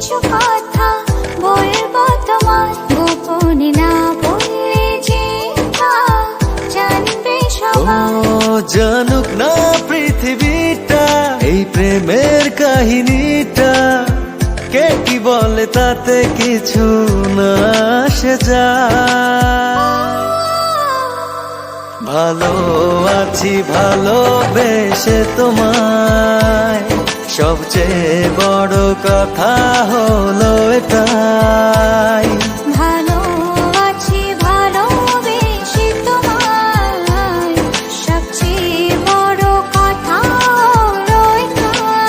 কিছু কথা বলবো তোমায়, গোপনে না বললে যে জানবে সবাই। ও জানুক না পৃথিবীটা এই প্রেমের কাহিনীটা, কে কি বলে তাতে কিছু না আসে যায়। ভালো আছি ভালোবেসে তোমায়, সবচেয়ে বড় কথা হলো এটাই। ভালো আছি ভালোবেসে তোমায়, সবচেয়ে বড় কথা হলো এটাই।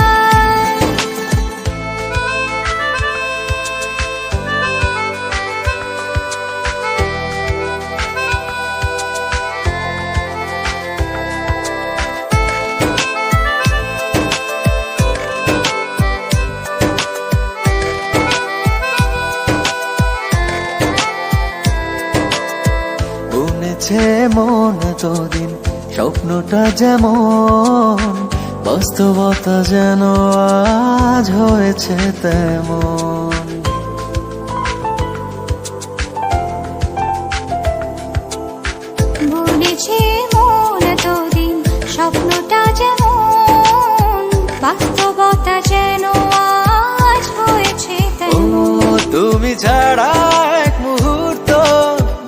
বুনেছে মন এতদিন স্বপ্নটা যেমন, বাস্তবতা যেন আজ হয়েছে তেমন। বুনেছে মন এতদিন স্বপ্নটা যেমন, বাস্তবতা যেন আজ হয়েছে ও তেমন। তুমি ছাড়া এক মুহূর্ত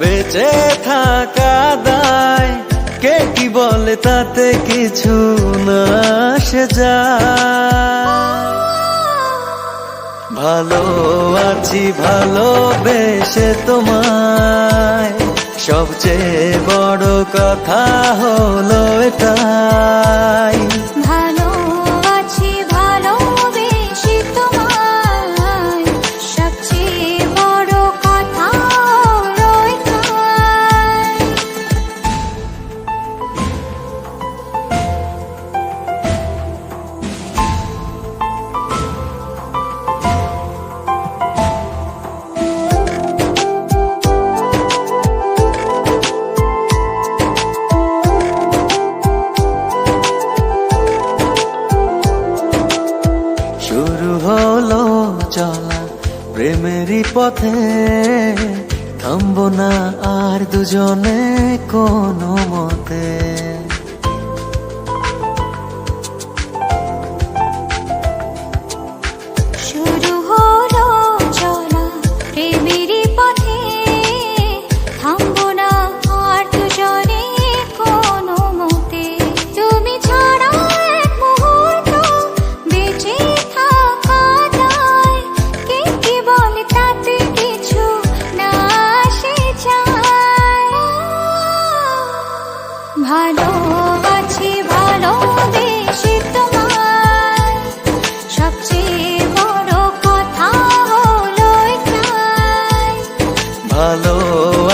বেঁচে থাকা দায়, কে কি বলে তাতে কিছু না আসে যায়। ভালো আছি ভালোবেসে তোমায়, সবচেয়ে বড় কথা হলো এটাই। ভালো আছি ভালোবেসে তোমায়, সবচেয়ে বড় কথা হলো এটাই। শুরু হলো চলা প্রেমেরই পথে, থামবো না আর দুজনে কোনো মতে। শুরু হলো চলা প্রেমেরই পথে, থামবো না আর দুজনে কোনো মতে। তুমি ছাড়া এক মুহূর্ত বেঁচে থাকা দায়, কে কি বলে তাতে কিছু না আসে যায়। ভালো আছি ভালোবেসে তোমায়, সবচেয়ে বড় কথা হলো এটাই। ভালো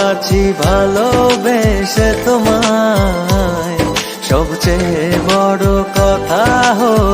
আছি ভালোবেসে তোমায়, সবচেয়ে বড় কথা হলো